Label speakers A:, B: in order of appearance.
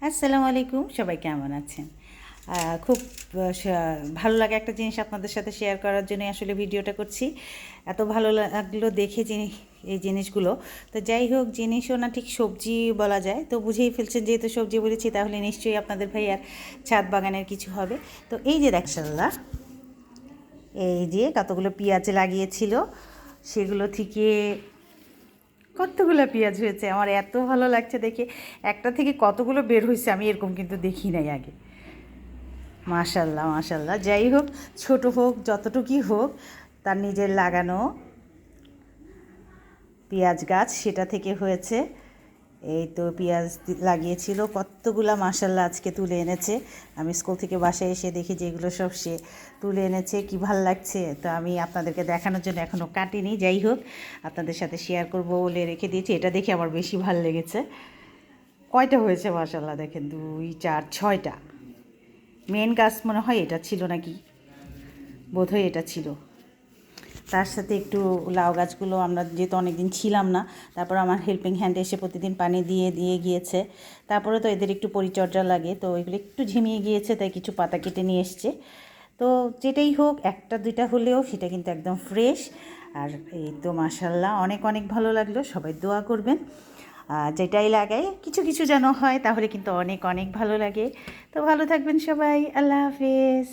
A: আসসালামু আলাইকুম, সবাই কেমন আছেন? খুব ভালো লাগে একটা জিনিস আপনাদের সাথে শেয়ার করার জন্য আসলে ভিডিওটা করছি। এত ভালো লাগলো দেখে এই জিনিসগুলো। তো যাই হোক, জিনিসও না ঠিক সবজি বলা যায়, তো বুঝেই ফেলছেন যেহেতু সবজি বলেছি তাহলে নিশ্চয়ই আপনাদের ভাইয়ার ছাদ বাগানের কিছু হবে। তো এই যে দেখশাল্লাহ, এই যে কতগুলো পেঁয়াজ লাগিয়েছিল, সেগুলো থেকে কতগুলো পেঁয়াজ হয়েছে। আমার এত ভালো লাগছে দেখে, একটা থেকে কতগুলো বের হয়েছে আমি এরকম কিন্তু দেখি নাই আগে। মাশাল্লাহ মাশাল্লাহ, যাই হোক, ছোট হোক যতটুকুই হোক, তার নিজের লাগানো পেঁয়াজ গাছ সেটা থেকে হয়েছে। এই তো পেঁয়াজ লাগিয়েছিল কতগুলা, মাশাল্লাহ আজকে তুলে এনেছে। আমি স্কুল থেকে বাসায় এসে দেখি যে এগুলো সব সে তুলে এনেছে, কি ভাল লাগছে। তো আমি আপনাদেরকে দেখানোর জন্য এখনও কাটিনি, যাই হোক আপনাদের সাথে শেয়ার করব বলে রেখে দিয়েছি। এটা দেখে আমার বেশি ভাল লেগেছে। কয়টা হয়েছে মাশাল্লাহ দেখেন, 2 4 6টা। মেন গাছ মনে হয় এটা ছিল নাকি, বোধহয় এটা ছিল। তার সাথে একটু লাউ গাছগুলো আমরা যেহেতু অনেক দিন ছিলাম না, তারপর আমার হেল্পিং হ্যান্ড এসে প্রতিদিন পানি দিয়ে দিয়ে গিয়েছে। তারপরে তো এদের একটু পরিচর্যা লাগে, তো এগুলো একটু ঝিমিয়ে গিয়েছে, তাই কিছু পাতা কেটে নিয়ে এসছে। তো যেটাই হোক, একটা দুইটা হলেও সেটা কিন্তু একদম ফ্রেশ। আর এই তো মাশাল্লাহ, অনেক অনেক ভালো লাগলো। সবাই দোয়া করবেন, যেটাই লাগাই কিছু কিছু যেন হয়, তাহলে কিন্তু অনেক অনেক ভালো লাগে। তো ভালো থাকবেন সবাই, আল্লাহ হাফেজ।